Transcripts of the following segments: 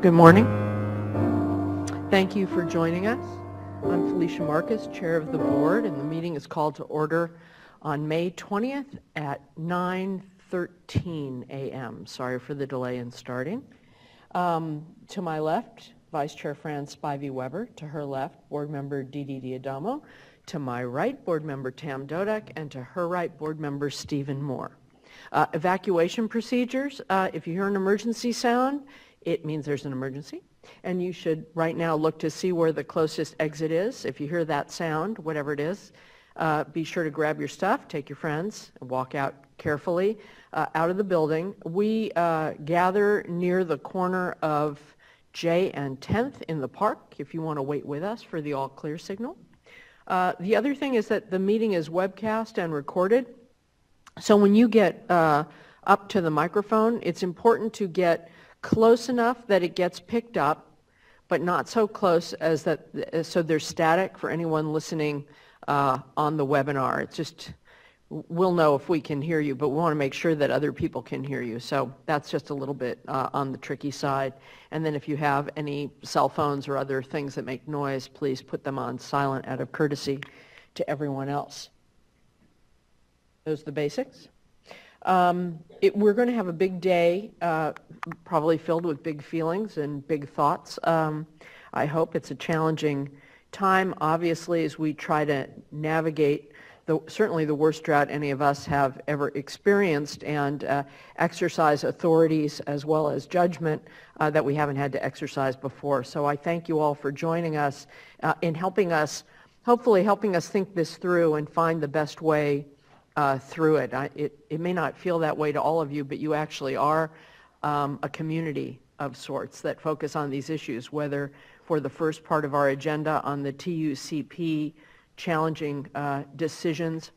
Good morning. Thank you for joining us. I'm Felicia Marcus, Chair of the Board, and the meeting is called to order on May 20th at 9:13 a.m. Sorry for the delay in starting. To my left, Vice Chair Fran Spivey-Weber. To her left, Board Member Dee D'Adamo. To my right, Board Member Tam Dodek. And to her right, Board Member Stephen Moore. Evacuation procedures. If you hear an emergency sound, it means there's an emergency. And you should right now look to see where the closest exit is. If you hear that sound, whatever it is, be sure to grab your stuff, take your friends, and walk out carefully out of the building. We gather near the corner of J and 10th in the park if you want to wait with us for the all clear signal. The other thing is that the meeting is webcast and recorded. So when you get up to the microphone, it's important to get close enough that it gets picked up, but not so close as that so there's static for anyone listening on the webinar. It's just, we'll know if we can hear you, but we want to make sure that other people can hear you. So that's just a little bit on the tricky side. And then if you have any cell phones or other things that make noise, please put them on silent out of courtesy to everyone else. Those are the basics. We're going to have a big day, probably filled with big feelings and big thoughts. I hope it's a challenging time, obviously, as we try to navigate certainly the worst drought any of us have ever experienced and exercise authorities as well as judgment that we haven't had to exercise before. So I thank you all for joining us in helping us, hopefully helping us think this through and find the best way through it. It may not feel that way to all of you, but you actually are a community of sorts that focus on these issues, whether for the first part of our agenda on the TUCP challenging decisions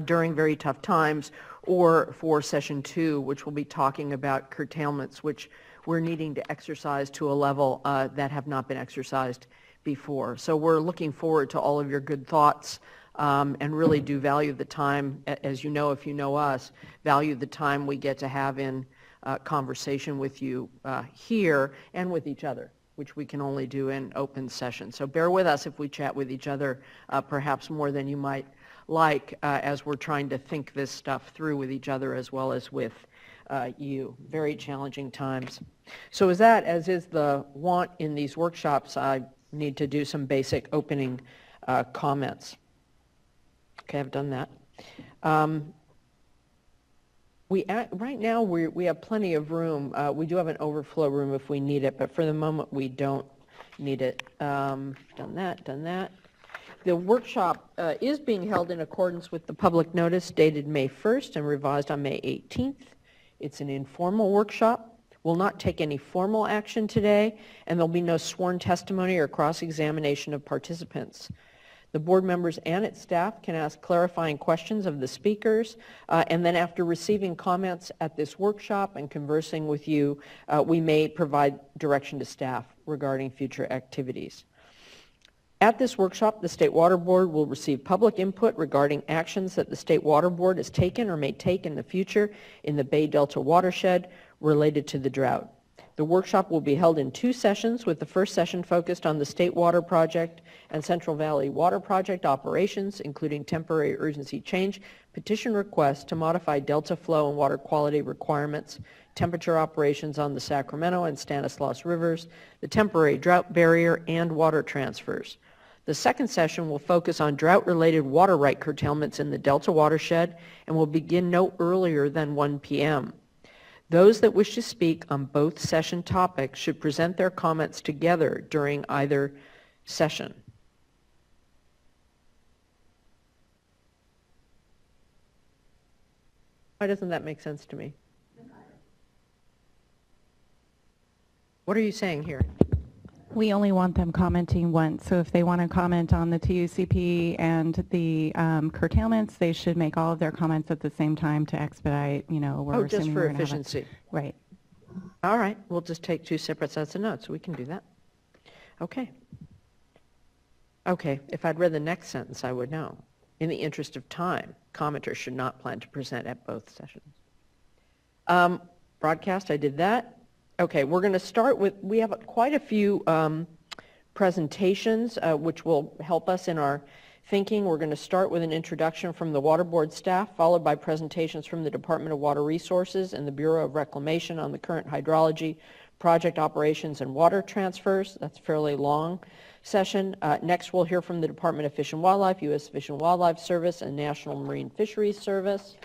during very tough times, or for session 2, which will be talking about curtailments, which we're needing to exercise to a level that have not been exercised before. So we're looking forward to all of your good thoughts. And really do value the time, as you know, if you know us, value the time we get to have in conversation with you here and with each other, which we can only do in open session. So bear with us if we chat with each other perhaps more than you might like as we're trying to think this stuff through with each other as well as with you. Very challenging times. So as is the want in these workshops, I need to do some basic opening comments. Okay, I've done that. Right now we have plenty of room. We do have an overflow room if we need it, but for the moment we don't need it. Done that. The workshop is being held in accordance with the public notice dated May 1st and revised on May 18th. It's an informal workshop. We'll not take any formal action today, and there'll be no sworn testimony or cross-examination of participants. The board members and its staff can ask clarifying questions of the speakers, and then after receiving comments at this workshop and conversing with you, we may provide direction to staff regarding future activities. At this workshop, the State Water Board will receive public input regarding actions that the State Water Board has taken or may take in the future in the Bay Delta watershed related to the drought. The workshop will be held in 2 sessions, with the first session focused on the State Water Project and Central Valley Water Project operations, including temporary urgency change, petition requests to modify delta flow and water quality requirements, temperature operations on the Sacramento and Stanislaus rivers, the temporary drought barrier, and water transfers. The second session will focus on drought-related water right curtailments in the Delta watershed and will begin no earlier than 1 p.m. Those that wish to speak on both session topics should present their comments together during either session. Why doesn't that make sense to me? What are you saying here? We only want them commenting once, so if they want to comment on the TUCP and the curtailments, they should make all of their comments at the same time to expedite, we're just for efficiency. Right. All right, we'll just take 2 separate sets of notes. We can do that. Okay. Okay, if I'd read the next sentence, I would know. In the interest of time, commenters should not plan to present at both sessions. Broadcast, I did that. Okay, we're going to start with, we have quite a few presentations which will help us in our thinking. We're going to start with an introduction from the Water Board staff, followed by presentations from the Department of Water Resources and the Bureau of Reclamation on the current hydrology, project operations, and water transfers. That's a fairly long session. Next, we'll hear from the Department of Fish and Wildlife, U.S. Fish and Wildlife Service, and National Marine Fisheries Service.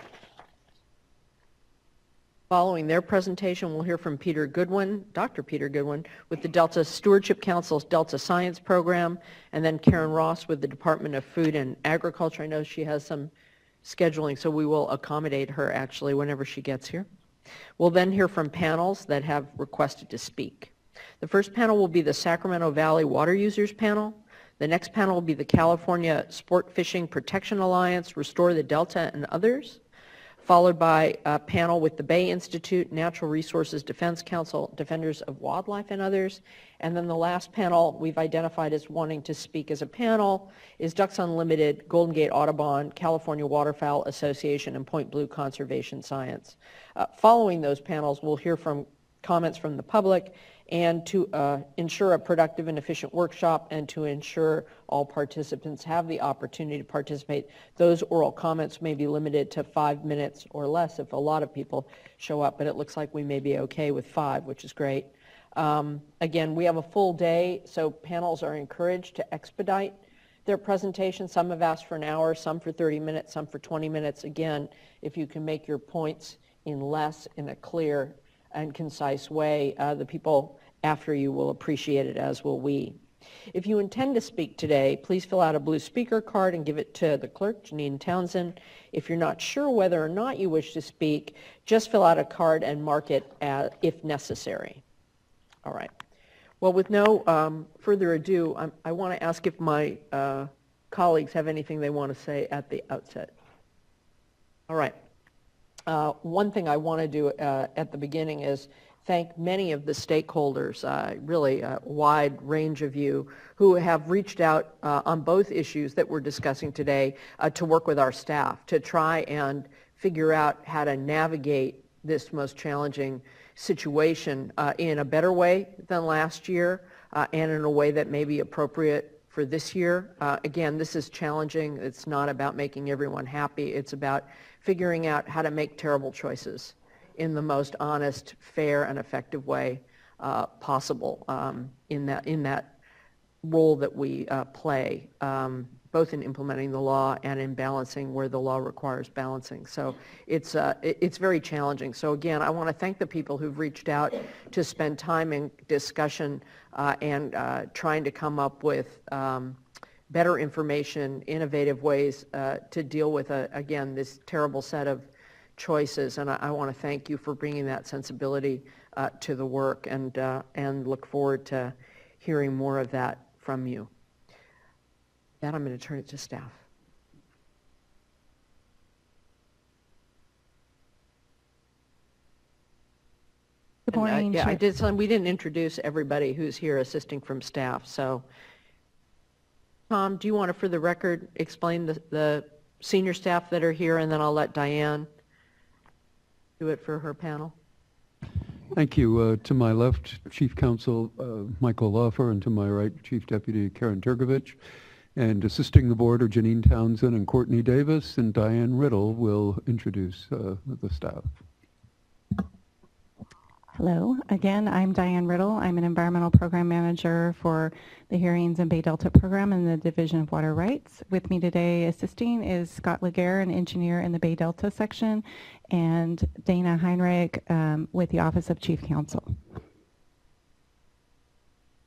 Following their presentation, we'll hear from Peter Goodwin, Dr. Peter Goodwin, with the Delta Stewardship Council's Delta Science Program, and then Karen Ross with the Department of Food and Agriculture. I know she has some scheduling, so we will accommodate her actually whenever she gets here. We'll then hear from panels that have requested to speak. The first panel will be the Sacramento Valley Water Users Panel. The next panel will be the California Sport Fishing Protection Alliance, Restore the Delta, and others, followed by a panel with the Bay Institute, Natural Resources Defense Council, Defenders of Wildlife, and others. And then the last panel we've identified as wanting to speak as a panel is Ducks Unlimited, Golden Gate Audubon, California Waterfowl Association, and Point Blue Conservation Science. Following those panels, we'll hear from comments from the public, and to ensure a productive and efficient workshop and to ensure all participants have the opportunity to participate, those oral comments may be limited to 5 minutes or less if a lot of people show up, but it looks like we may be okay with 5, which is great. Again, we have a full day, so panels are encouraged to expedite their presentation. Some have asked for an hour, some for 30 minutes, some for 20 minutes. Again, if you can make your points in a clear and concise way, the people after you will appreciate it, as will we. If you intend to speak today, please fill out a blue speaker card and give it to the clerk, Janine Townsend. If you're not sure whether or not you wish to speak, just fill out a card and mark it if necessary. All right. Well, with no further ado, I want to ask if my colleagues have anything they want to say at the outset. All right. One thing I want to do at the beginning is thank many of the stakeholders, really a wide range of you, who have reached out on both issues that we're discussing today to work with our staff to try and figure out how to navigate this most challenging situation in a better way than last year and in a way that may be appropriate for this year. Again, this is challenging. It's not about making everyone happy. It's about figuring out how to make terrible choices in the most honest, fair, and effective way possible in that role that we play, both in implementing the law and in balancing where the law requires balancing. So it's very challenging. So again, I want to thank the people who've reached out to spend time in discussion and trying to come up with better information, innovative ways to deal with, again, this terrible set of choices. And I want to thank you for bringing that sensibility to the work, and look forward to hearing more of that from you. With that, I'm going to turn it to staff. Good morning. Yeah, we didn't introduce everybody who's here assisting from staff. So, Tom, do you want to, for the record, explain the senior staff that are here, and then I'll let Diane do it for her panel. Thank you. To my left, Chief Counsel Michael Laufer, and to my right, Chief Deputy Karen Turgovich. And assisting the board are Janine Townsend and Courtney Davis, and Diane Riddle will introduce the staff. Hello. Again, I'm Diane Riddle. I'm an Environmental Program Manager for the Hearings and Bay Delta Program in the Division of Water Rights. With me today assisting is Scott Laguerre, an engineer in the Bay Delta section, and Dana Heinrich with the Office of Chief Counsel.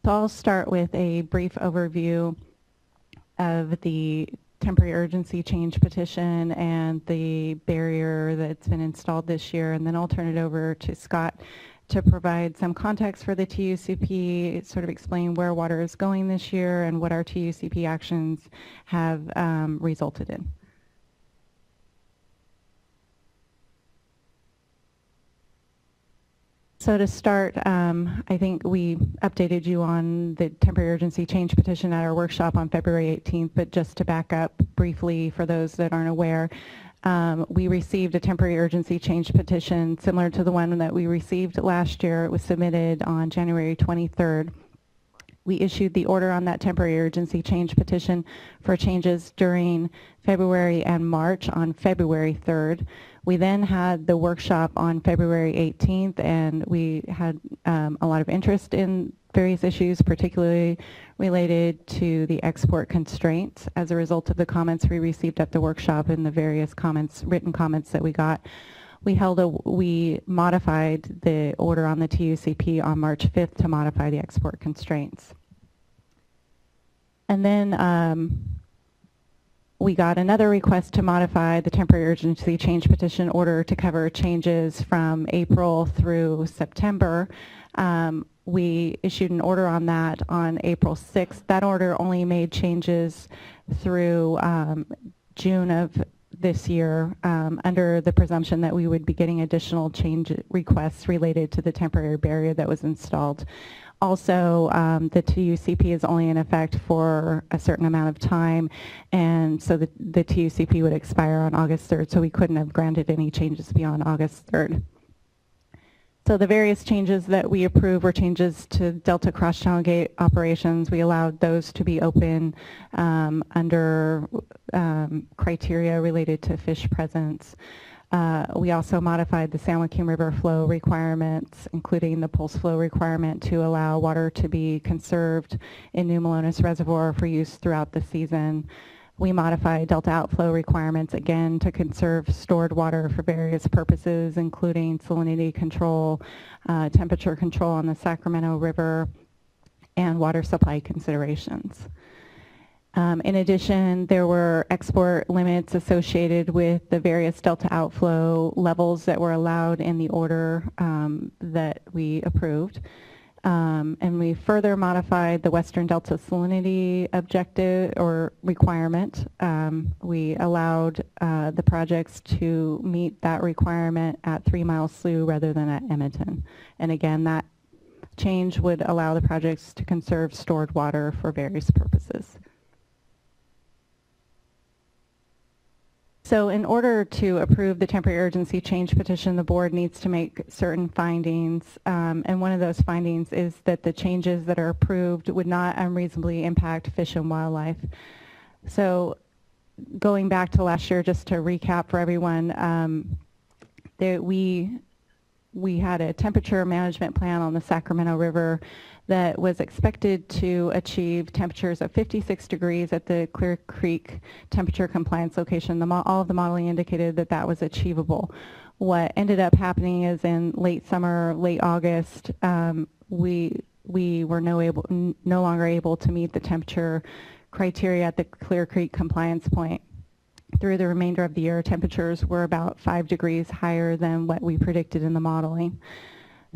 So I'll start with a brief overview of the temporary urgency change petition and the barrier that's been installed this year, and then I'll turn it over to Scott to provide some context for the TUCP, sort of explain where water is going this year and what our TUCP actions have resulted in. So to start, I think we updated you on the temporary urgency change petition at our workshop on February 18th, but just to back up briefly for those that aren't aware, we received a temporary urgency change petition similar to the one that we received last year. It was submitted on January 23rd. We issued the order on that temporary urgency change petition for changes during February and March on February 3rd. We then had the workshop on February 18th, and we had a lot of interest in various issues, particularly related to the export constraints. As a result of the comments we received at the workshop and the various comments, written comments that we got, we modified the order on the TUCP on March 5th to modify the export constraints. And then we got another request to modify the temporary urgency change petition order to cover changes from April through September. We issued an order on that on April 6th. That order only made changes through June of this year under the presumption that we would be getting additional change requests related to the temporary barrier that was installed. Also, the TUCP is only in effect for a certain amount of time, and so the TUCP would expire on August 3rd, so we couldn't have granted any changes beyond August 3rd. So the various changes that we approved were changes to Delta cross-channel gate operations. We allowed those to be open under criteria related to fish presence. We also modified the San Joaquin River flow requirements, including the pulse flow requirement to allow water to be conserved in New Melones Reservoir for use throughout the season. We modified delta outflow requirements again to conserve stored water for various purposes, including salinity control, temperature control on the Sacramento River, and water supply considerations. In addition, there were export limits associated with the various delta outflow levels that were allowed in the order that we approved. And we further modified the Western Delta salinity objective or requirement. We allowed the projects to meet that requirement at 3 Mile Slough rather than at Edmonton. And again, that change would allow the projects to conserve stored water for various purposes. So in order to approve the temporary urgency change petition, the board needs to make certain findings, and one of those findings is that the changes that are approved would not unreasonably impact fish and wildlife. So going back to last year, just to recap for everyone, we had a temperature management plan on the Sacramento River that was expected to achieve temperatures of 56 degrees at the Clear Creek temperature compliance location. All of the modeling indicated that that was achievable. What ended up happening is in late summer, late August, we were no longer able to meet the temperature criteria at the Clear Creek compliance point. Through the remainder of the year, temperatures were about 5 degrees higher than what we predicted in the modeling.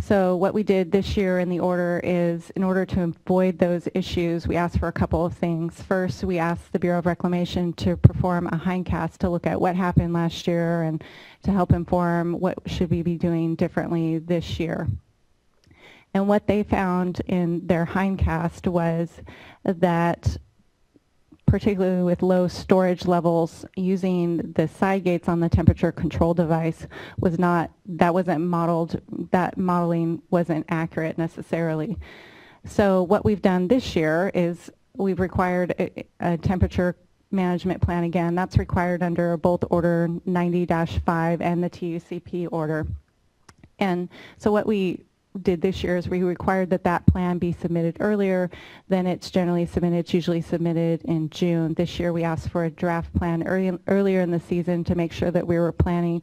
So what we did this year in the order is, in order to avoid those issues, we asked for a couple of things. First, we asked the Bureau of Reclamation to perform a hindcast to look at what happened last year and to help inform what should we be doing differently this year. And what they found in their hindcast was that, particularly with low storage levels, using the side gates on the temperature control device wasn't modeled, that modeling wasn't accurate necessarily. So what we've done this year is we've required a temperature management plan again. That's required under both Order 90-5 and the TUCP order. And so what we did this year is we required that plan be submitted earlier than it's generally submitted. It's usually submitted in June. This year we asked for a draft plan earlier in the season to make sure that we were planning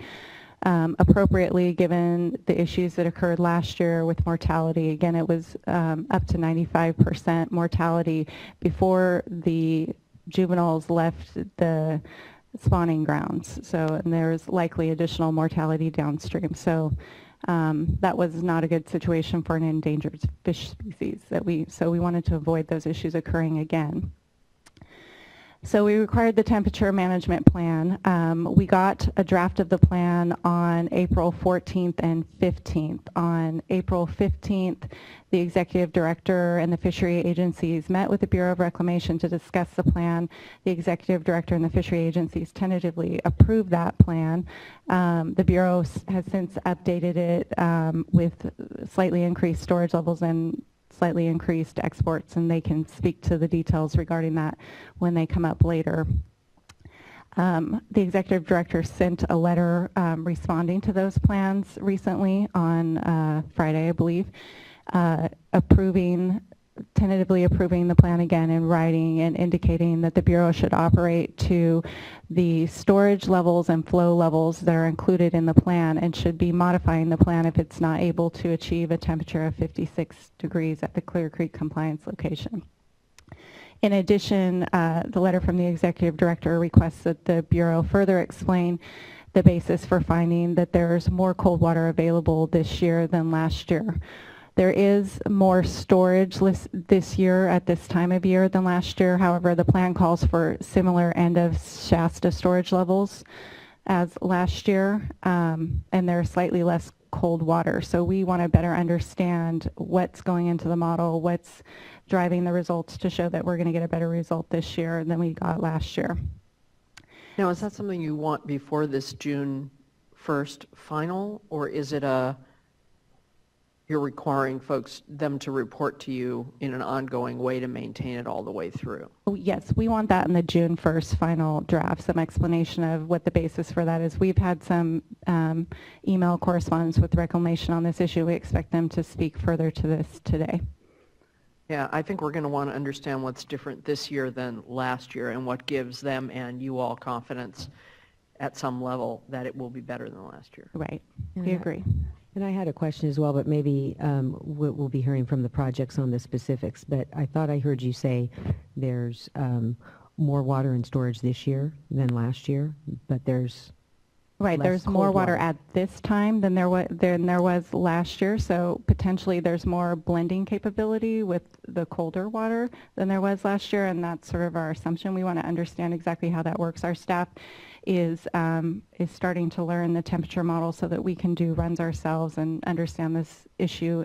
appropriately given the issues that occurred last year with mortality. Again, it was up to 95% mortality before the juveniles left the spawning grounds. So, and there's likely additional mortality downstream. So that was not a good situation for an endangered fish species so we wanted to avoid those issues occurring again. So we required the temperature management plan. We got a draft of the plan on April 14th and 15th. On April 15th, the executive director and the fishery agencies met with the Bureau of Reclamation to discuss the plan. The executive director and the fishery agencies tentatively approved that plan. The Bureau has since updated it with slightly increased storage levels and slightly increased exports, and they can speak to the details regarding that when they come up later. The executive director sent a letter responding to those plans recently on Friday, I believe, tentatively approving the plan again in writing and indicating that the Bureau should operate to the storage levels and flow levels that are included in the plan and should be modifying the plan if it's not able to achieve a temperature of 56 degrees at the Clear Creek compliance location. In addition, the letter from the executive director requests that the Bureau further explain the basis for finding that there's more cold water available this year than last year. There is more storage this year at this time of year than last year. However, the plan calls for similar end of Shasta storage levels as last year, and there's slightly less cold water. So we want to better understand what's going into the model, what's driving the results to show that we're going to get a better result this year than we got last year. Now, is that something you want before this June 1st final, or is it you're requiring them to report to you in an ongoing way to maintain it all the way through? Oh, yes, we want that in the June 1st final draft, some explanation of what the basis for that is. We've had some email correspondence with Reclamation on this issue. We expect them to speak further to this today. Yeah, I think we're going to want to understand what's different this year than last year and what gives them and you all confidence at some level that it will be better than last year. Right, we agree. And I had a question as well, but maybe we'll be hearing from the projects on the specifics. But I thought I heard you say there's more water in storage this year than last year, but there's right. There's more water at this time than there was last year. So potentially there's more blending capability with the colder water than there was last year, and that's sort of our assumption. We want to understand exactly how that works. Our staff is starting to learn the temperature model so that we can do runs ourselves and understand this issue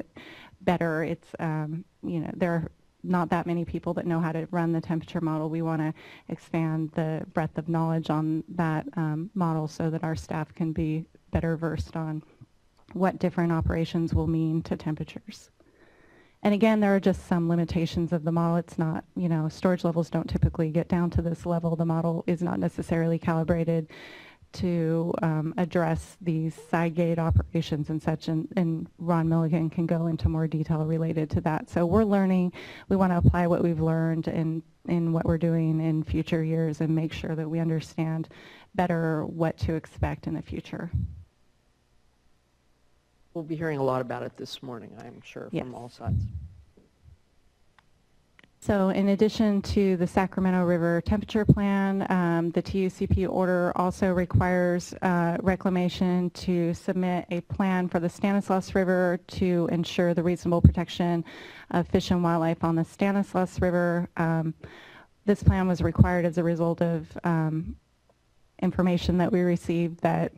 better. It's there are not that many people that know how to run the temperature model. We want to expand the breadth of knowledge on that model so that our staff can be better versed on what different operations will mean to temperatures. And again, there are just some limitations of the model. It's not, storage levels don't typically get down to this level. The model is not necessarily calibrated to address these side gate operations and such, and Ron Milligan can go into more detail related to that. So we're learning. We want to apply what we've learned in what we're doing in future years and make sure that we understand better what to expect in the future. We'll be hearing a lot about it this morning, I'm sure, from all sides. So in addition to the Sacramento River temperature plan, the TUCP order also requires Reclamation to submit a plan for the Stanislaus River to ensure the reasonable protection of fish and wildlife on the Stanislaus River. This plan was required as a result of information that we received that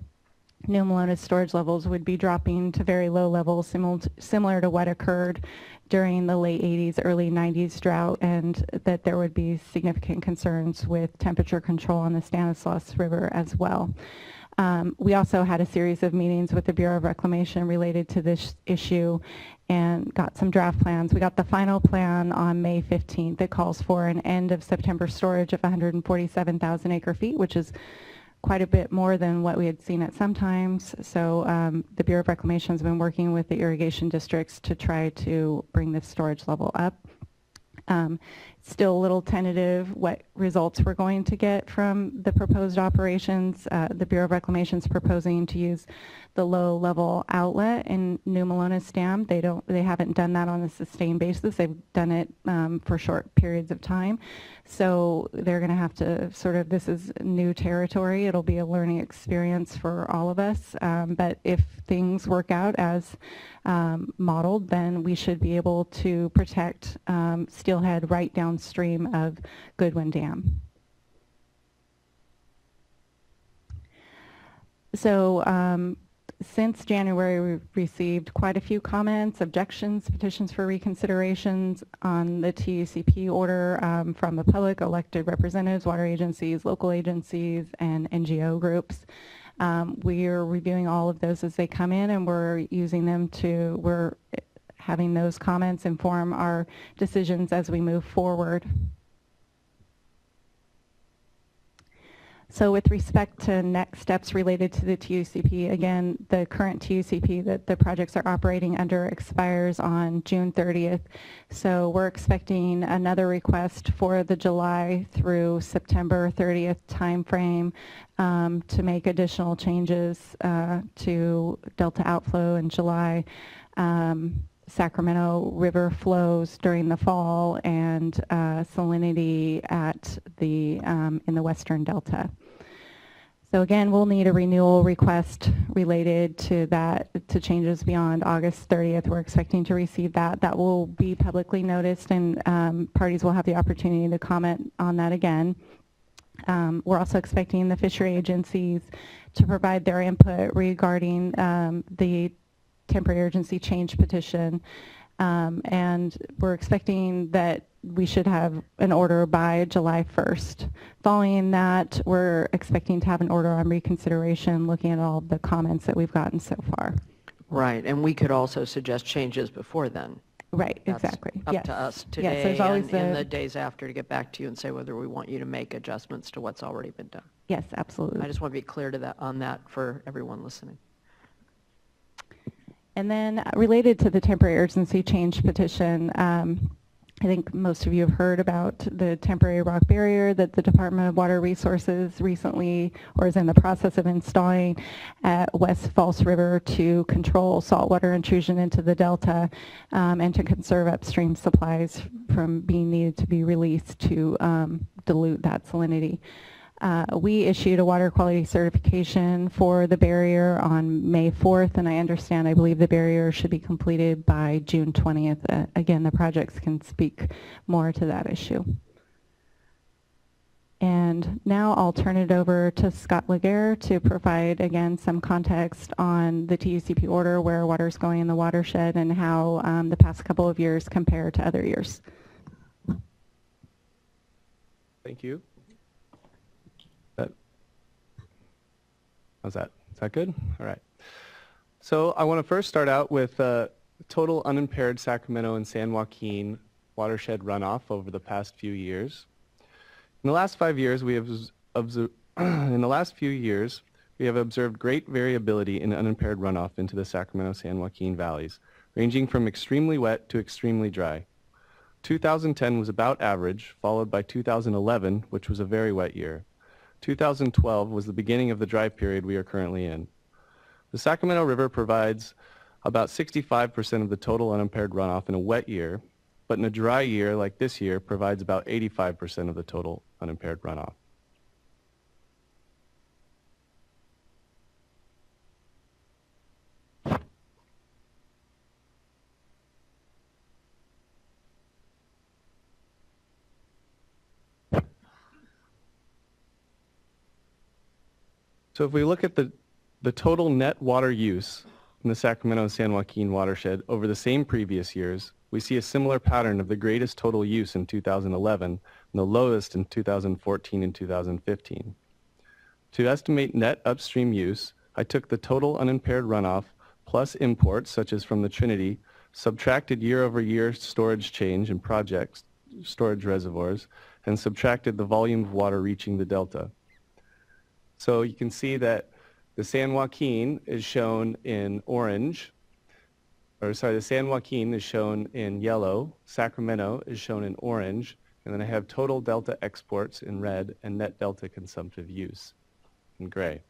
New Melona's storage levels would be dropping to very low levels, similar to what occurred during the late 80s, early 90s drought, and that there would be significant concerns with temperature control on the Stanislaus River as well. We also had a series of meetings with the Bureau of Reclamation related to this issue and got some draft plans. We got the final plan on May 15th that calls for an end of September storage of 147,000 acre feet, which is quite a bit more than what we had seen at some times. So the Bureau of Reclamation has been working with the irrigation districts to try to bring this storage level up. Still a little tentative what results we're going to get from the proposed operations. The Bureau of Reclamation is proposing to use the low-level outlet in New Melona's dam. They haven't done that on a sustained basis. They've done it for short periods of time. So they're going to have to this is new territory. It'll be a learning experience for all of us. But if things work out as modeled, then we should be able to protect Steelhead right downstream of Goodwin Dam. So since January, we've received quite a few comments, objections, petitions for reconsiderations on the TUCP order from the public, elected representatives, water agencies, local agencies, and NGO groups. We are reviewing all of those as they come in, and we're having those comments inform our decisions as we move forward. So with respect to next steps related to the TUCP, again, the current TUCP that the projects are operating under expires on June 30th. So we're expecting another request for the July through September 30th timeframe to make additional changes to Delta outflow in July. Sacramento River flows during the fall, and salinity at the in the western delta. So again, we'll need a renewal request related to that, to changes beyond August 30th. We're expecting to receive that. That will be publicly noticed, and parties will have the opportunity to comment on that again. We're also expecting the fishery agencies to provide their input regarding the temporary urgency change petition, and we're expecting that we should have an order by July 1st. Following that, we're expecting to have an order on reconsideration, looking at all the comments that we've gotten so far. Right, and we could also suggest changes before then. Right, That's exactly. up Yes. to us Yes, today there's always and the days after to get back to you and say whether we want you to make adjustments to what's already been done. Yes, absolutely. I just want to be clear to that on that for everyone listening. And then related to the temporary urgency change petition, I think most of you have heard about the temporary rock barrier that the Department of Water Resources recently, or is in the process of installing at West False River to control saltwater intrusion into the delta and to conserve upstream supplies from being needed to be released to dilute that salinity. We issued a water quality certification for the barrier on May 4th, and I believe the barrier should be completed by June 20th. Again, the projects can speak more to that issue. And now I'll turn it over to Scott Laguerre to provide, again, some context on the TUCP order, where water is going in the watershed, and how the past couple of years compare to other years. Thank you. How's that? Is that good? All right. So I want to first start out with total unimpaired Sacramento and San Joaquin watershed runoff over the past few years. In the last 5 years, we have observed great variability in unimpaired runoff into the Sacramento-San Joaquin valleys, ranging from extremely wet to extremely dry. 2010 was about average, followed by 2011, which was a very wet year. 2012 was the beginning of the dry period we are currently in. The Sacramento River provides about 65% of the total unimpaired runoff in a wet year, but in a dry year like this year provides about 85% of the total unimpaired runoff. So if we look at the total net water use in the Sacramento-San Joaquin watershed over the same previous years, we see a similar pattern of the greatest total use in 2011 and the lowest in 2014 and 2015. To estimate net upstream use, I took the total unimpaired runoff plus imports, such as from the Trinity, subtracted year-over-year storage change in projects, storage reservoirs, and subtracted the volume of water reaching the delta. So you can see that the San Joaquin is shown in orange, the San Joaquin is shown in yellow, Sacramento is shown in orange, and then I have total delta exports in red and net delta consumptive use in gray.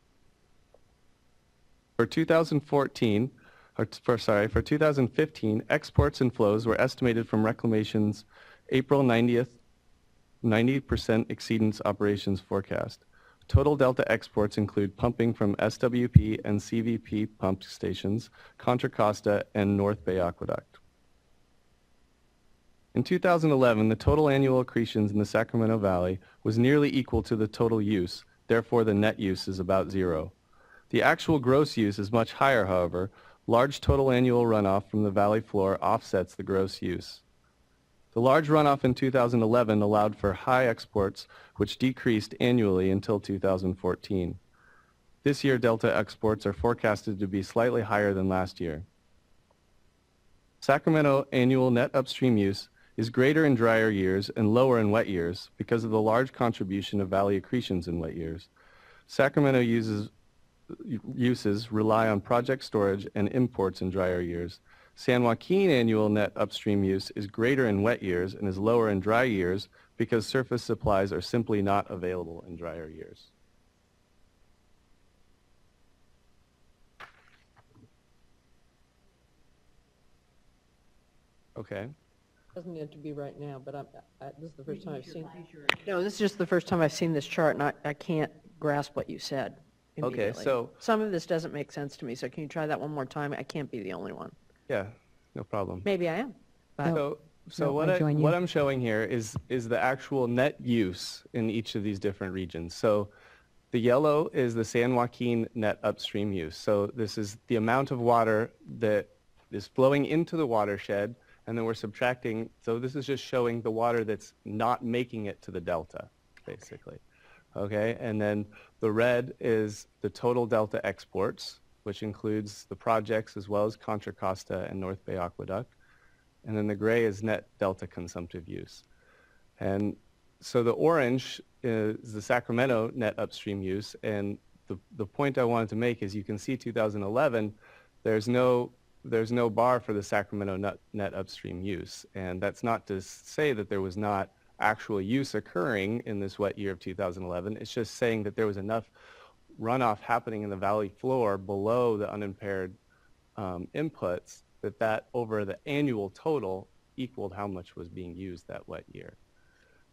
For 2015, exports and flows were estimated from Reclamation's April 90th 90% exceedance operations forecast. Total delta exports include pumping from SWP and CVP pump stations, Contra Costa, and North Bay Aqueduct. In 2011, the total annual accretions in the Sacramento Valley was nearly equal to the total use, therefore the net use is about zero. The actual gross use is much higher, however. Large total annual runoff from the valley floor offsets the gross use. The large runoff in 2011 allowed for high exports, which decreased annually until 2014. This year, Delta exports are forecasted to be slightly higher than last year. Sacramento annual net upstream use is greater in drier years and lower in wet years because of the large contribution of valley accretions in wet years. Sacramento uses rely on project storage and imports in drier years. San Joaquin annual net upstream use is greater in wet years and is lower in dry years because surface supplies are simply not available in drier years. Okay. Doesn't have to be right now, but this is the first time I've seen. No, this is just the first time I've seen this chart, and I can't grasp what you said immediately. Okay, so some of this doesn't make sense to me. So can you try that one more time? I can't be the only one. yeah, no problem. Maybe I am. But So No, what I join you. what I'm showing here is the actual net use in each of these different regions. So the yellow is the San Joaquin net upstream use. So this is the amount of water that is flowing into the watershed, and then we're subtracting. So this is just showing the water that's not making it to the delta, basically. Okay, and then the red is the total delta exports, which includes the projects as well as Contra Costa and North Bay Aqueduct. And then the gray is net delta consumptive use. And so the orange is the Sacramento net upstream use. And the point I wanted to make is you can see 2011, there's no bar for the Sacramento net upstream use. And that's not to say that there was not actual use occurring in this wet year of 2011. It's just saying that there was enough runoff happening in the valley floor below the unimpaired inputs that over the annual total equaled how much was being used that wet year.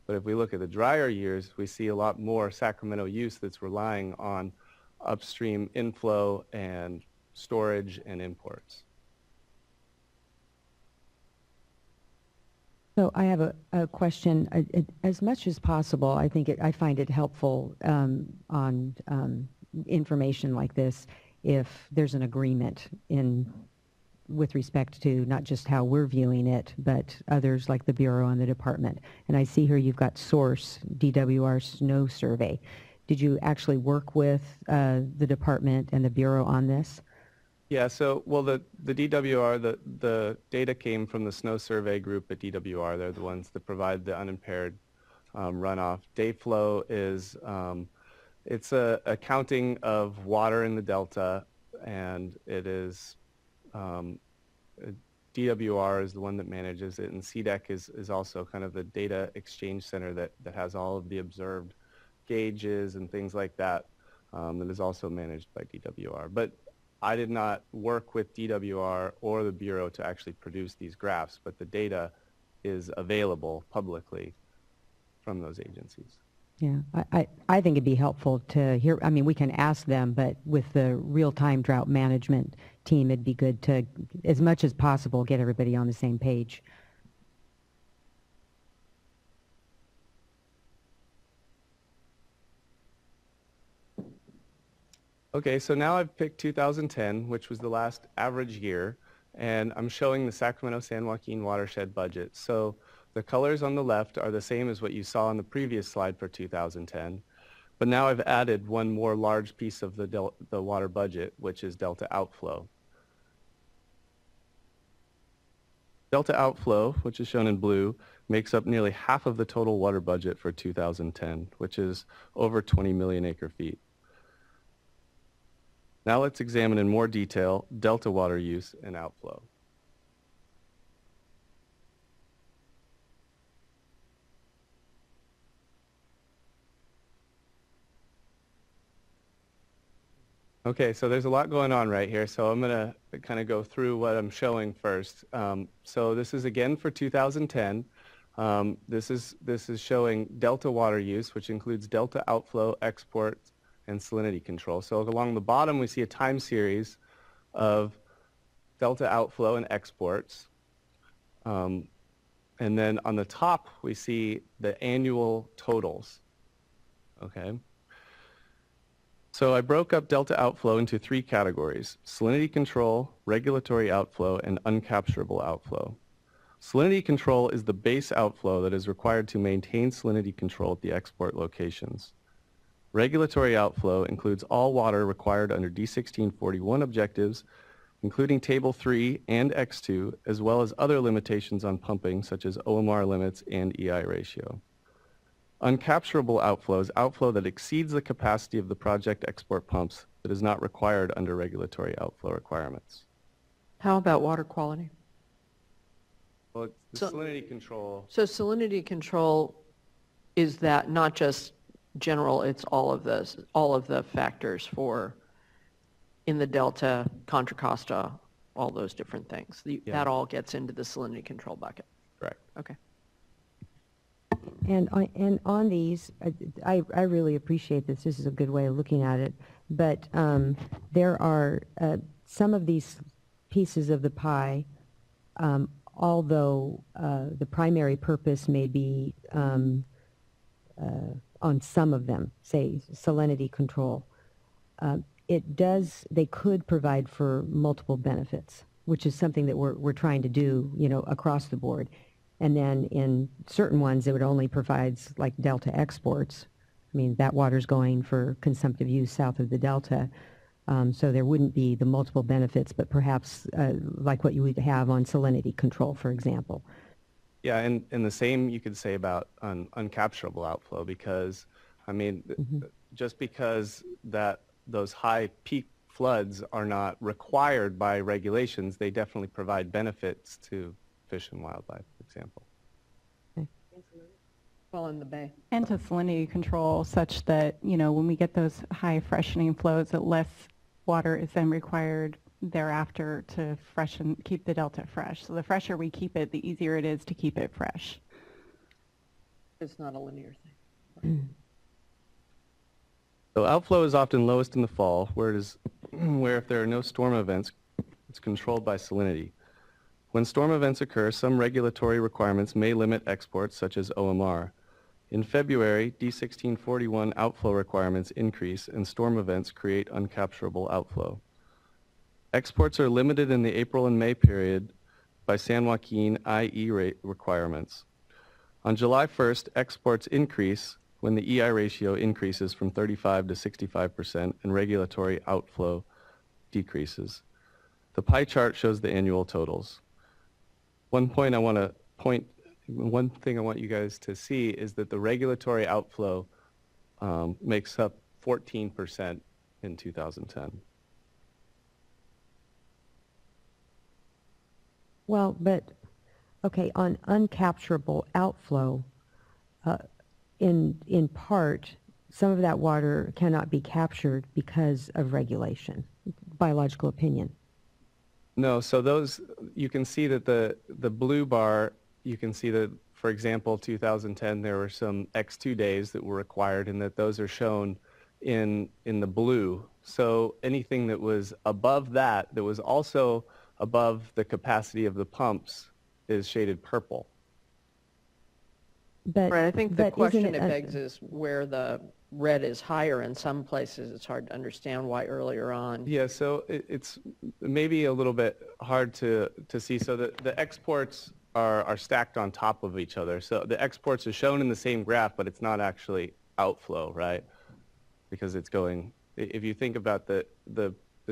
But if we look at the drier years, we see a lot more Sacramento use that's relying on upstream inflow and storage and imports. So I have a question. As much as possible, I find it helpful on information like this if there's an agreement with respect to not just how we're viewing it, but others like the Bureau and the department. And I see here you've got source, DWR snow survey. Did you actually work with the department and the Bureau on this? Yeah, so, well, the DWR, the data came from the snow survey group at DWR. They're the ones that provide the unimpaired runoff. Day flow is, it's a counting of water in the delta, and it is, DWR is the one that manages it, and CDEC is also kind of the data exchange center that has all of the observed gauges and things like that, that is also managed by DWR. But I did not work with DWR or the Bureau to actually produce these graphs, but the data is available publicly from those agencies. Yeah, I think it'd be helpful to hear. I mean, we can ask them, but with the real-time drought management team, it'd be good to, as much as possible, get everybody on the same page. Okay, so now I've picked 2010, which was the last average year, and I'm showing the Sacramento-San Joaquin watershed budget. So the colors on the left are the same as what you saw on the previous slide for 2010, but now I've added one more large piece of the water budget, which is delta outflow. Delta outflow, which is shown in blue, makes up nearly half of the total water budget for 2010, which is over 20 million acre-feet. Now let's examine in more detail delta water use and outflow. Okay, so there's a lot going on right here, so I'm going to kind of go through what I'm showing first. So this is again for 2010. This is showing delta water use, which includes delta outflow, export, and salinity control. So along the bottom, we see a time series of delta outflow and exports. And then on the top, we see the annual totals. Okay. So I broke up delta outflow into 3 categories: salinity control, regulatory outflow, and uncapturable outflow. Salinity control is the base outflow that is required to maintain salinity control at the export locations. Regulatory outflow includes all water required under D1641 objectives, including Table 3 and X2, as well as other limitations on pumping, such as OMR limits and EI ratio. Uncapturable outflow is outflow that exceeds the capacity of the project export pumps that is not required under regulatory outflow requirements. How about water quality? Well, it's the So- salinity control. So salinity control, is that not just general, it's all of the factors for in the Delta, Contra Costa, all those different things. Yeah. That all gets into the salinity control bucket. Correct. Okay. And on these, I really appreciate this. This is a good way of looking at it. But there are some of these pieces of the pie, although the primary purpose may be on some of them, say salinity control. They could provide for multiple benefits, which is something that we're trying to do, across the board. And then in certain ones, it would only provide like Delta exports. I mean, that water's going for consumptive use south of the Delta. So there wouldn't be the multiple benefits, but perhaps like what you would have on salinity control, for example. Yeah, and the same you could say about uncapturable outflow, because, I mean, just because those high peak floods are not required by regulations, they definitely provide benefits to fish and wildlife, for example. Well, in the bay. And to salinity control such that, when we get those high freshening flows, that less water is then required thereafter to keep the Delta fresh. So the fresher we keep it, the easier it is to keep it fresh. It's not a linear thing. So outflow is often lowest in the fall, where if there are no storm events, it's controlled by salinity. When storm events occur, some regulatory requirements may limit exports, such as OMR. In February, D1641 outflow requirements increase, and storm events create uncapturable outflow. Exports are limited in the April and May period by San Joaquin IE rate requirements. On July 1st, exports increase when the EI ratio increases from 35 to 65% and regulatory outflow decreases. The pie chart shows the annual totals. One thing I want you guys to see is that the regulatory outflow makes up 14% in 2010. Well, but, okay, on uncapturable outflow, in part, some of that water cannot be captured because of regulation, biological opinion. No, so those, you can see that the blue bar, you can see that, for example, 2010, there were some X2 days that were required, and that those are shown in the blue. So anything that was above that was also above the capacity of the pumps, is shaded purple. But, Right, I think the but question isn't it begs is where the red is higher in some places. It's hard to understand why earlier on. Yeah, so it's maybe a little bit hard to see. So the exports are stacked on top of each other. So the exports are shown in the same graph, but it's not actually outflow, right? Because it's going, if you think about the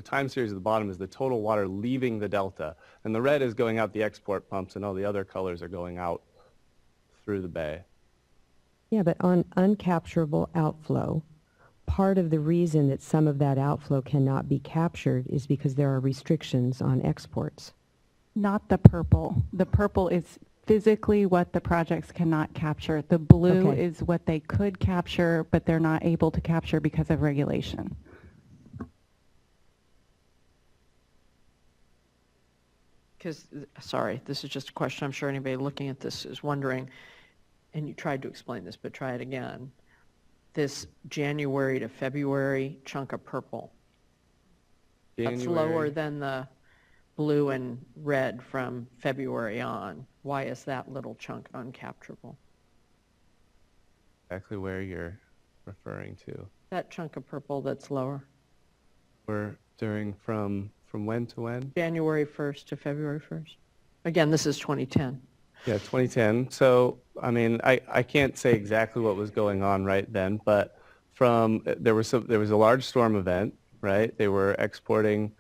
time series at the bottom is the total water leaving the Delta, and the red is going out the export pumps, and all the other colors are going out through the bay. Yeah, but on uncapturable outflow, part of the reason that some of that outflow cannot be captured is because there are restrictions on exports. Not the purple. The purple is physically what the projects cannot capture. The blue Okay. is what they could capture, but they're not able to capture because of regulation. Because, sorry, this is just a question I'm sure anybody looking at this is wondering, and you tried to explain this, but try it again. This January to February chunk of purple, that's lower than the blue and red from February on. Why is that little chunk uncapturable? Exactly where you're referring to. That chunk of purple that's lower, We're during from when to when? January 1st to February 1st. Again, this is 2010. Yeah, 2010. So, I mean, I can't say exactly what was going on right then, but there was a large storm event, right? They were exporting,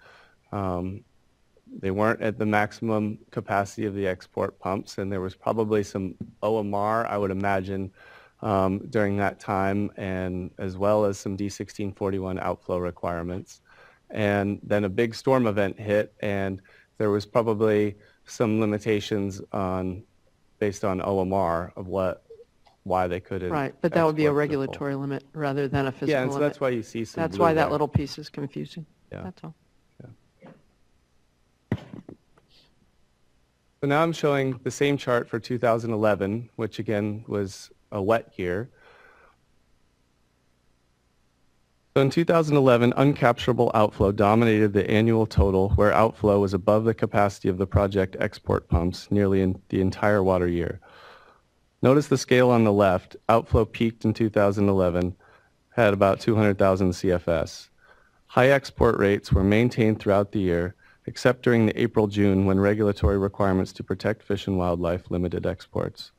they weren't at the maximum capacity of the export pumps, and there was probably some OMR, I would imagine, during that time, and as well as some D1641 outflow requirements. And then a big storm event hit, and there was probably some limitations based on OMR of why they couldn't. Right, but that would be a export to full. regulatory limit rather than a physical Yeah, and limit. so that's why you see some That's blue why that there. little piece is confusing. Yeah. That's all. So now I'm showing the same chart for 2011, which again was a wet year. So in 2011, uncapturable outflow dominated the annual total, where outflow was above the capacity of the project export pumps nearly in the entire water year. Notice the scale on the left. Outflow peaked in 2011, had about 200,000 CFS. High export rates were maintained throughout the year, except during the April-June when regulatory requirements to protect fish and wildlife limited exports.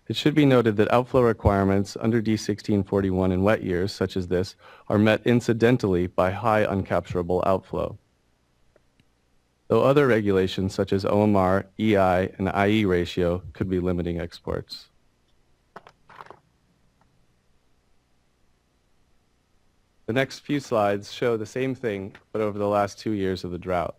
It should be noted that outflow requirements under D1641 in wet years, such as this, are met incidentally by high uncapturable outflow. Though other regulations such as OMR, EI, and IE ratio could be limiting exports. The next few slides show the same thing, but over the last 2 years of the drought.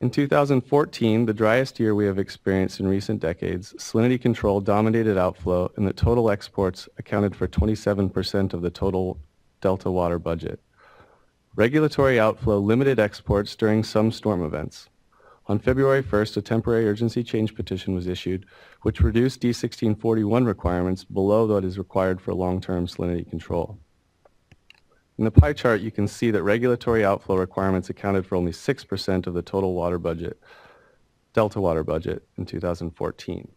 In 2014, the driest year we have experienced in recent decades, salinity control dominated outflow and the total exports accounted for 27% of the total Delta water budget. Regulatory outflow limited exports during some storm events. On February 1st, a temporary urgency change petition was issued, which reduced D1641 requirements below what is required for long-term salinity control. In the pie chart, you can see that regulatory outflow requirements accounted for only 6% of the total water budget, Delta water budget in 2014.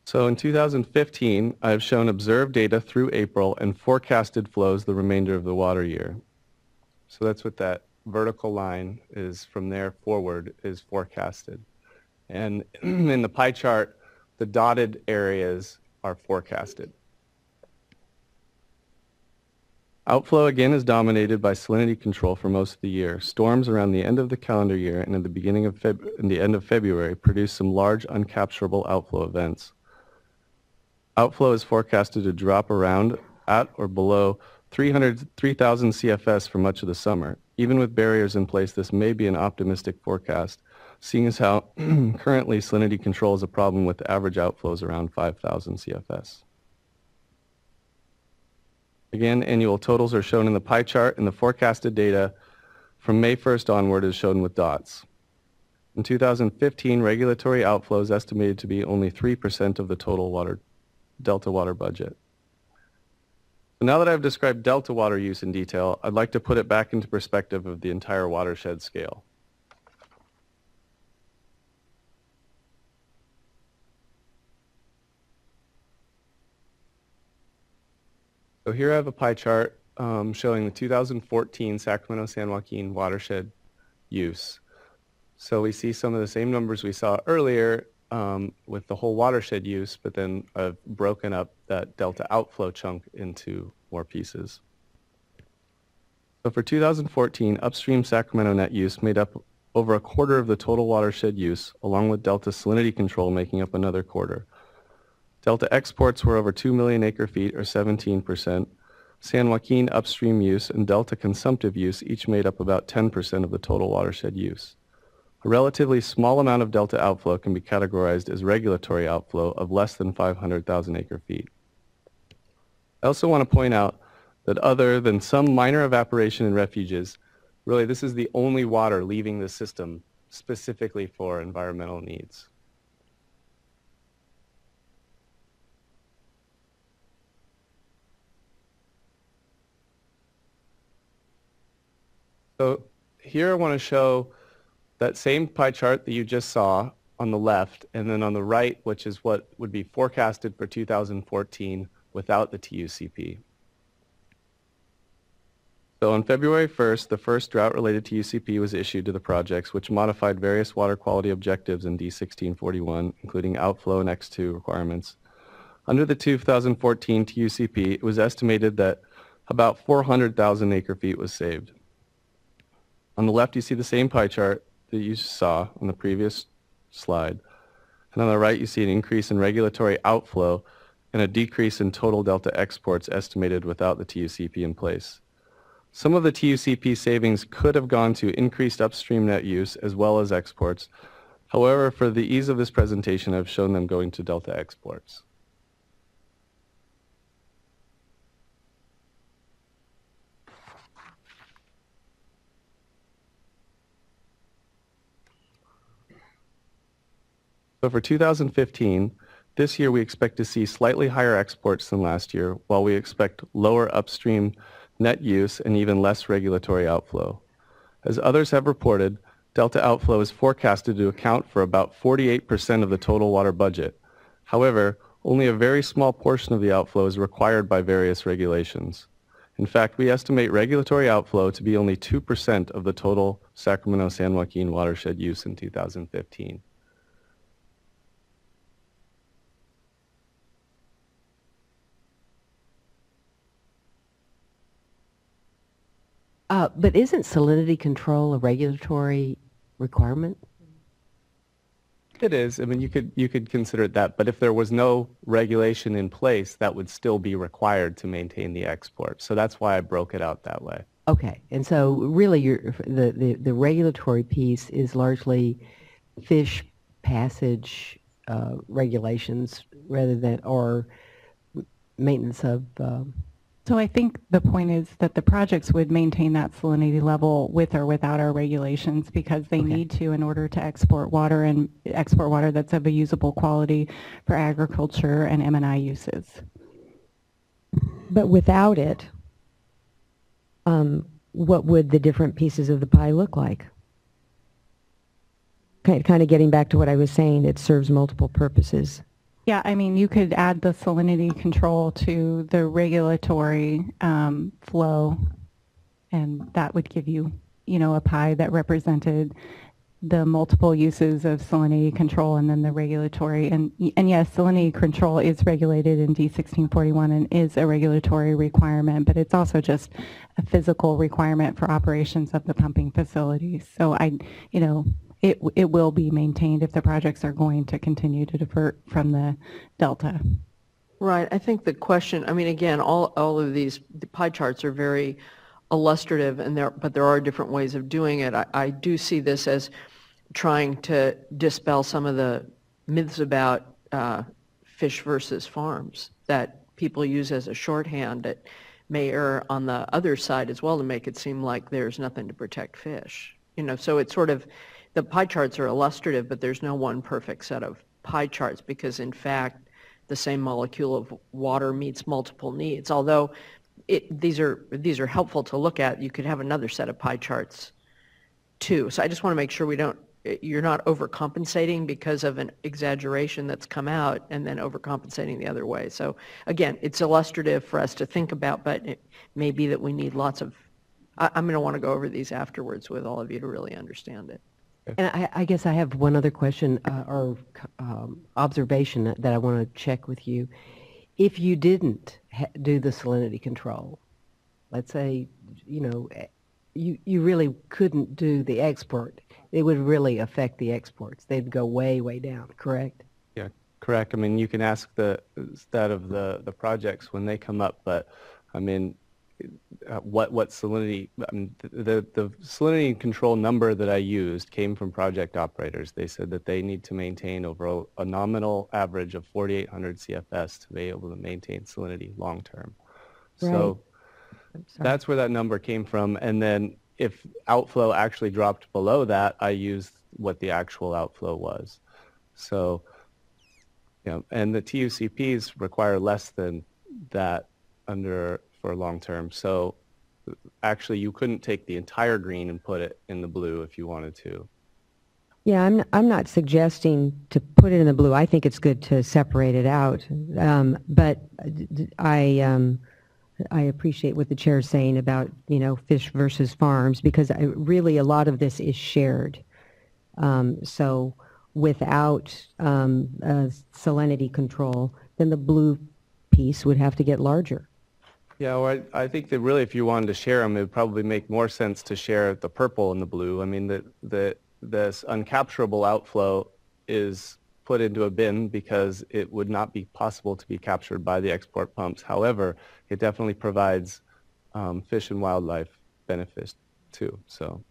So in 2015, I have shown observed data through April and forecasted flows the remainder of the water year. So that's what that vertical line is from there forward is forecasted. And in the pie chart, the dotted areas are forecasted. Outflow again is dominated by salinity control for most of the year. Storms around the end of the calendar year and at the beginning of the end of February produce some large uncapturable outflow events. Outflow is forecasted to drop around at or below 3,000 CFS for much of the summer. Even with barriers in place, this may be an optimistic forecast, seeing as how currently salinity control is a problem with average outflows around 5,000 CFS. Again, annual totals are shown in the pie chart, and the forecasted data from May 1st onward is shown with dots. In 2015, regulatory outflow is estimated to be only 3% of the total Delta water budget. So now that I've described Delta water use in detail, I'd like to put it back into perspective of the entire watershed scale. So here I have a pie chart showing the 2014 Sacramento-San Joaquin watershed use. So we see some of the same numbers we saw earlier with the whole watershed use, but then I've broken up that Delta outflow chunk into more pieces. So for 2014, upstream Sacramento net use made up over a quarter of the total watershed use, along with Delta salinity control making up another quarter. Delta exports were over 2 million acre-feet, or 17%. San Joaquin upstream use and Delta consumptive use each made up about 10% of the total watershed use. A relatively small amount of Delta outflow can be categorized as regulatory outflow of less than 500,000 acre-feet. I also want to point out that other than some minor evaporation in refuges, really this is the only water leaving the system specifically for environmental needs. So here I want to show that same pie chart that you just saw on the left, and then on the right, which is what would be forecasted for 2014 without the TUCP. So on February 1st, the first drought-related TUCP was issued to the projects, which modified various water quality objectives in D1641, including outflow and X2 requirements. Under the 2014 TUCP, it was estimated that about 400,000 acre-feet was saved. On the left, you see the same pie chart that you saw on the previous slide. And on the right, you see an increase in regulatory outflow and a decrease in total delta exports estimated without the TUCP in place. Some of the TUCP savings could have gone to increased upstream net use as well as exports. However, for the ease of this presentation, I've shown them going to delta exports. So for 2015, this year we expect to see slightly higher exports than last year, while we expect lower upstream net use and even less regulatory outflow. As others have reported, delta outflow is forecasted to account for about 48% of the total water budget. However, only a very small portion of the outflow is required by various regulations. In fact, we estimate regulatory outflow to be only 2% of the total Sacramento-San Joaquin watershed use in 2015. But isn't salinity control a regulatory requirement? It is. I mean, you could consider it that, but if there was no regulation in place, that would still be required to maintain the export. So that's why I broke it out that way. Okay, and so really the regulatory piece is largely fish passage regulations rather than, or maintenance of... So I think the point is that the projects would maintain that salinity level with or without our regulations, because they need to in order to export water, and export water that's of a usable quality for agriculture and M&I uses. But without it, what would the different pieces of the pie look like? Kind of getting back to what I was saying, it serves multiple purposes. Yeah, I mean, you could add the salinity control to the regulatory flow, and that would give you, a pie that represented the multiple uses of salinity control and then the regulatory. And yes, salinity control is regulated in D1641 and is a regulatory requirement, but it's also just a physical requirement for operations of the pumping facilities. So it will be maintained if the projects are going to continue to divert from the delta. Right. I think the question, I mean, again, all of these the pie charts are very illustrative, but there are different ways of doing it. I do see this as trying to dispel some of the myths about fish versus farms that people use as a shorthand that may err on the other side as well to make it seem like there's nothing to protect fish. So it's sort of, the pie charts are illustrative, but there's no one perfect set of pie charts because, in fact, the same molecule of water meets multiple needs. Although these are helpful to look at, you could have another set of pie charts too. So I just want to make sure you're not overcompensating because of an exaggeration that's come out and then overcompensating the other way. So again, it's illustrative for us to think about, but it may be that we need lots of, I'm going to want to go over these afterwards with all of you to really understand it. And I guess I have one other question or observation that I want to check with you. If you didn't do the salinity control, let's say, you really couldn't do the export, it would really affect the exports. They'd go way, way down, correct? Yeah, correct. I mean, you can ask that of the projects when they come up, but I mean, what salinity, I mean, the salinity control number that I used came from project operators. They said that they need to maintain over a nominal average of 4,800 CFS to be able to maintain salinity long term. Right. So that's where that number came from. And then if outflow actually dropped below that, I used what the actual outflow was. So, and the TUCPs require less than that for long term. So actually you couldn't take the entire green and put it in the blue if you wanted to. Yeah, I'm not suggesting to put it in the blue. I think it's good to separate it out. But I appreciate what the chair is saying about, fish versus farms, because really a lot of this is shared. So without salinity control, then the blue piece would have to get larger. Yeah, well, I think that really if you wanted to share them, it would probably make more sense to share the purple and the blue. I mean, this uncapturable outflow is put into a bin because it would not be possible to be captured by the export pumps. However, it definitely provides fish and wildlife benefits too. So.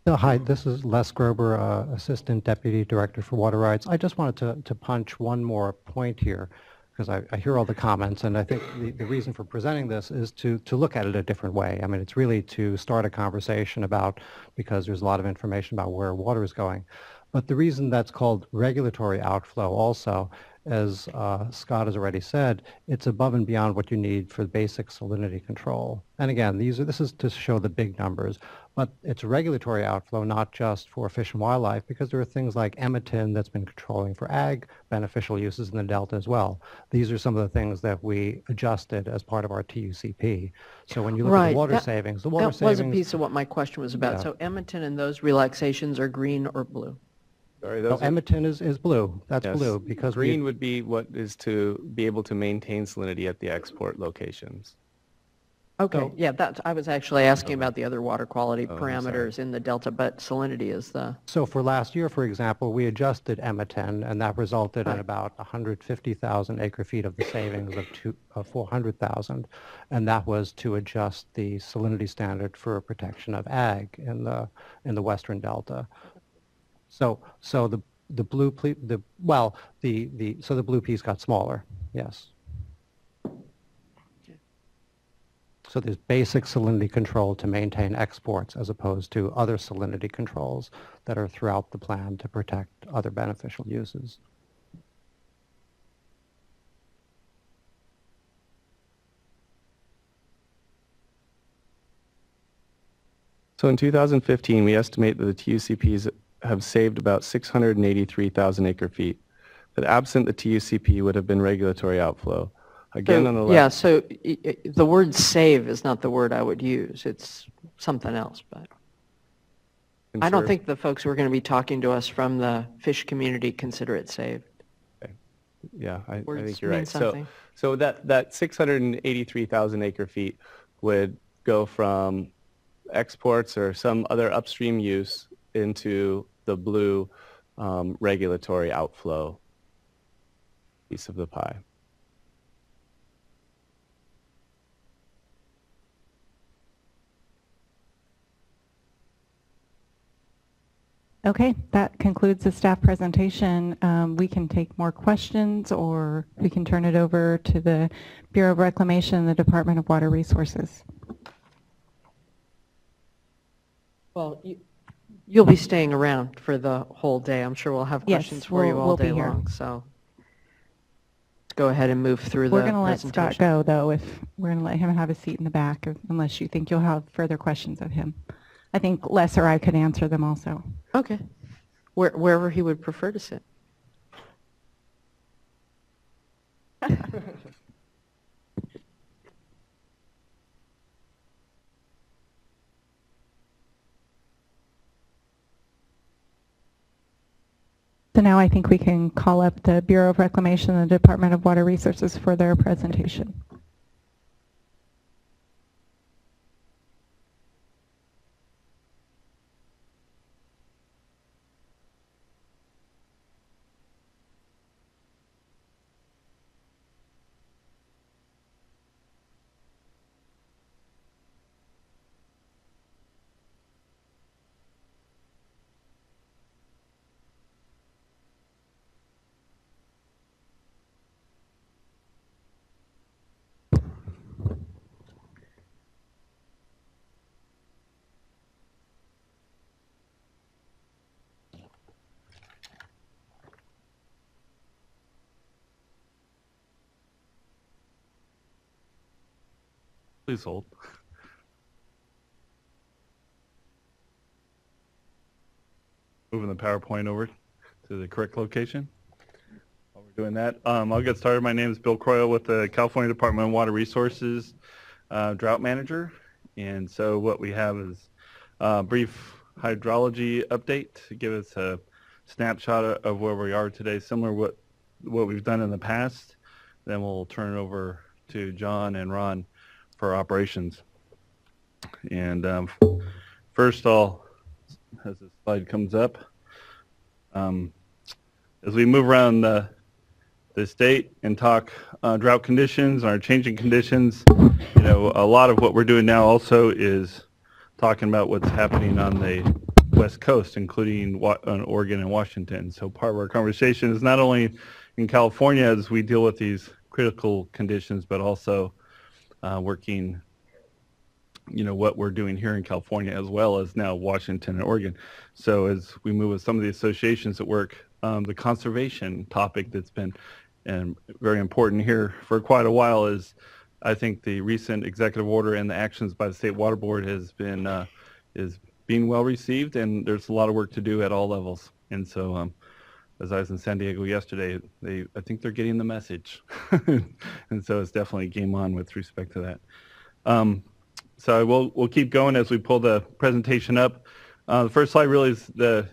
Hi, this is Les Grober, Assistant Deputy Director for Water Rights. I just wanted to punch one more point here, because I hear all the comments, and I think the reason for presenting this is to look at it a different way. I mean, it's really to start a conversation about, because there's a lot of information about where water is going. But the reason that's called regulatory outflow also, as Scott has already said, it's above and beyond what you need for basic salinity control. And again, this is to show the big numbers, but it's regulatory outflow, not just for fish and wildlife, because there are things like Emitin that's been controlling for ag beneficial uses in the Delta as well. These are some of the things that we adjusted as part of our TUCP. So when you look at the water savings, that was a piece of what my question was about. Yeah. So Emitin and those relaxations are green or blue? Sorry, Emitin is blue. That's yes. Blue because green would be what is to be able to maintain salinity at the export locations. Okay, so, yeah, I was actually asking about the other water quality parameters in the Delta, but salinity is the... So for last year, for example, we adjusted Emitin, and that resulted in about 150,000 acre-feet of the savings of 400,000, and that was to adjust the salinity standard for protection of ag in the Western Delta. So the blue piece got smaller, yes. So there's basic salinity control to maintain exports as opposed to other salinity controls that are throughout the plan to protect other beneficial uses. So in 2015, we estimate that the TUCPs have saved about 683,000 acre-feet. That absent the TUCP would have been regulatory outflow. Again, so, on the left. Yeah, so the word save is not the word I would use. It's something else, but I don't think the folks who are going to be talking to us from the fish community consider it saved. Okay. Yeah, I think you're right. Something. So that 683,000 acre-feet would go from exports or some other upstream use into the blue regulatory outflow piece of the pie. Okay, that concludes the staff presentation. We can take more questions, or we can turn it over to the Bureau of Reclamation and the Department of Water Resources. Well, you'll be staying around for the whole day. I'm sure we'll have questions for you all day long. So let's go ahead and move through the presentation. We're going to let Scott go, though. If we're going to let him have a seat in the back, unless you think you'll have further questions of him. I think Les or I could answer them also. Okay. Wherever he would prefer to sit. So now I think we can call up the Bureau of Reclamation and the Department of Water Resources for their presentation. Please hold. Moving the PowerPoint over to the correct location. While we're doing that, I'll get started. My name is Bill Croyle with the California Department of Water Resources, Drought Manager. And so what we have is a brief hydrology update to give us a snapshot of where we are today, similar to what we've done in the past. Then we'll turn it over to John and Ron for operations. And first, as the slide comes up, as we move around the state and talk drought conditions, our changing conditions, you know, a lot of what we're doing now also is talking about what's happening on the West Coast, including on Oregon and Washington. So part of our conversation is not only in California as we deal with these critical conditions, but also working, you know, what we're doing here in California as well as now Washington and Oregon. So as we move with some of the associations that work, the conservation topic that's been very important here for quite a while is, I think, the recent executive order and the actions by the State Water Board has been is being well received, and there's a lot of work to do at all levels. And so as I was in San Diego yesterday, I think they're getting the message. And so it's definitely game on with respect to that. So we'll keep going as we pull the presentation up. The first slide really is the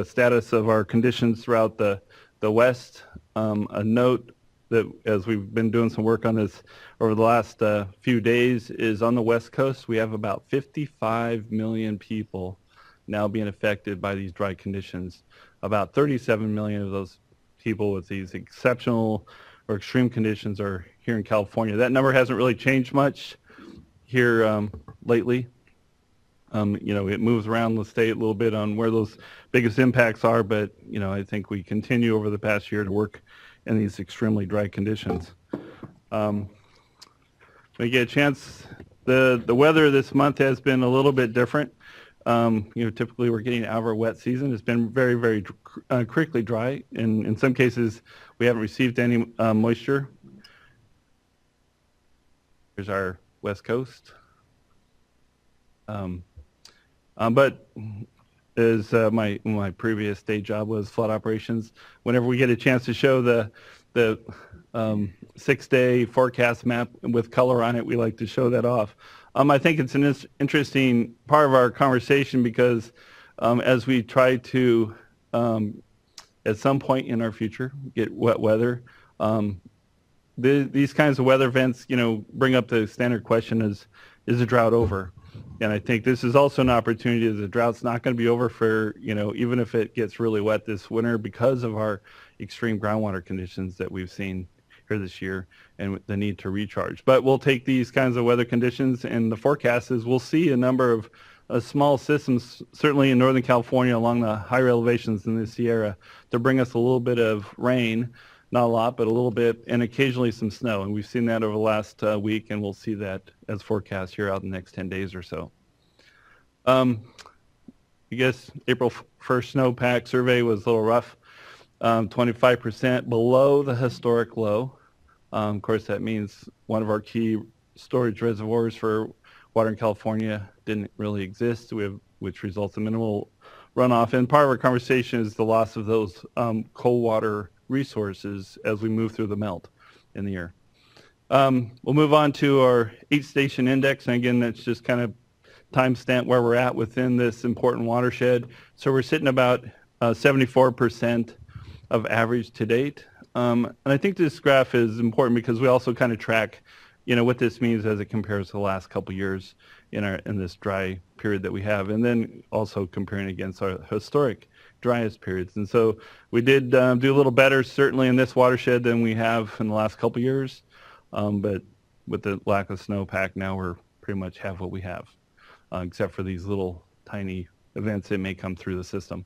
status of our conditions throughout the West. A note that as we've been doing some work on this over the last few days is on the West Coast, we have about 55 million people now being affected by these dry conditions. About 37 million of those people with these exceptional or extreme conditions are here in California. That number hasn't really changed much here lately. You know, it moves around the state a little bit on where those biggest impacts are, but, you know, I think we continue over the past year to work in these extremely dry conditions. When you get a chance, the weather this month has been a little bit different. You know, typically we're getting out of our wet season. It's been very, very quickly dry. And in some cases, we haven't received any moisture. Here's our West Coast. But as my previous day job was flood operations, whenever we get a chance to show the 6-day forecast map with color on it, we like to show that off. I think it's an interesting part of our conversation because as we try to, at some point in our future, get wet weather, these kinds of weather events, you know, bring up the standard question: is the drought over? And I think this is also an opportunity. The drought's not going to be over for, you know, even if it gets really wet this winter because of our extreme groundwater conditions that we've seen here this year and the need to recharge. But we'll take these kinds of weather conditions, and the forecast is we'll see a number of small systems, certainly in Northern California along the higher elevations in the Sierra, to bring us a little bit of rain. Not a lot, but a little bit, and occasionally some snow. And we've seen that over the last week, and we'll see that as forecast here out in the next 10 days or so. I guess April 1st snowpack survey was a little rough, 25% below the historic low. Of course, that means one of our key storage reservoirs for water in California didn't really exist, which results in minimal runoff. And part of our conversation is the loss of those cold water resources as we move through the melt in the year. We'll move on to our 8-station index, and again, that's just kind of timestamp where we're at within this important watershed. So we're sitting about 74% of average to date. And I think this graph is important because we also kind of track, you know, what this means as it compares to the last couple of years in this dry period that we have, and then also comparing against our historic driest periods. And so we did do a little better certainly in this watershed than we have in the last couple of years, but with the lack of snowpack now we're pretty much have what we have, except for these little tiny events that may come through the system.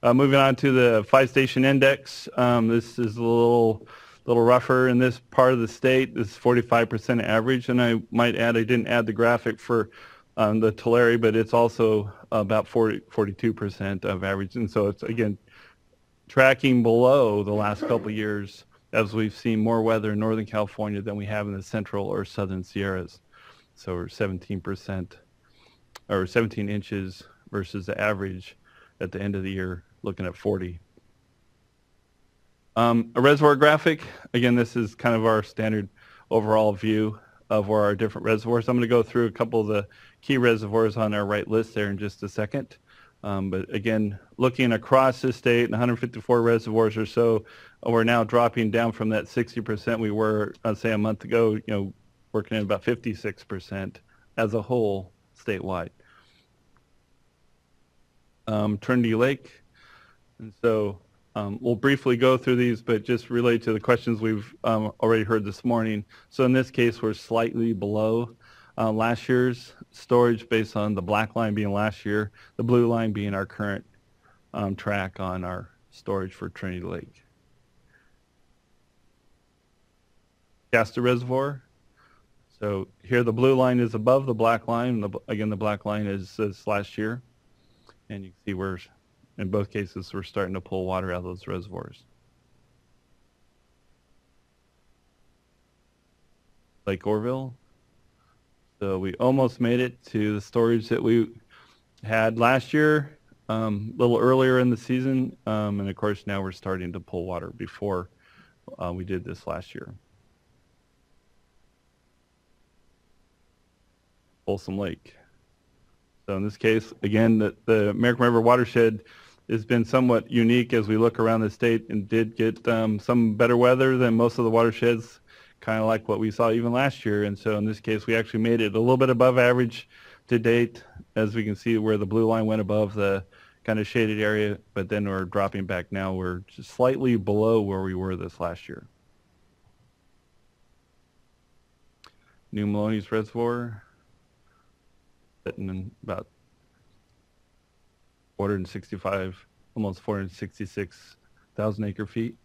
Moving on to the 5-station index, this is a little rougher in this part of the state. This is 45% average, and I might add, I didn't add the graphic for the Tulare, but it's also about 42% of average. And so it's, again, tracking below the last couple of years as we've seen more weather in Northern California than we have in the central or southern Sierras. So we're 17% or 17 inches versus the average at the end of the year, looking at 40. A reservoir graphic, again, this is kind of our standard overall view of where our different reservoirs. I'm going to go through a couple of the key reservoirs on our right list there in just a second. But again, looking across the state, 154 reservoirs or so, we're now dropping down from that 60% we were, say, a month ago, you know, working at about 56% as a whole statewide. Trinity Lake, and so we'll briefly go through these, but just relate to the questions we've already heard this morning. So in this case, we're slightly below last year's storage based on the black line being last year, the blue line being our current track on our storage for Trinity Lake. Shasta Reservoir. So here the blue line is above the black line. Again, the black line is last year. And you can see we're, in both cases, we're starting to pull water out of those reservoirs. Lake Orville. So we almost made it to the storage that we had last year, a little earlier in the season. And of course, now we're starting to pull water before we did this last year. Folsom Lake. So in this case, again, the American River watershed has been somewhat unique as we look around the state and did get some better weather than most of the watersheds, kind of like what we saw even last year. And so in this case, we actually made it a little bit above average to date, as we can see where the blue line went above the kind of shaded area, but then we're dropping back now. We're just slightly below where we were this last year. New Maloney's Reservoir, sitting in about 465, almost 466,000 acre feet.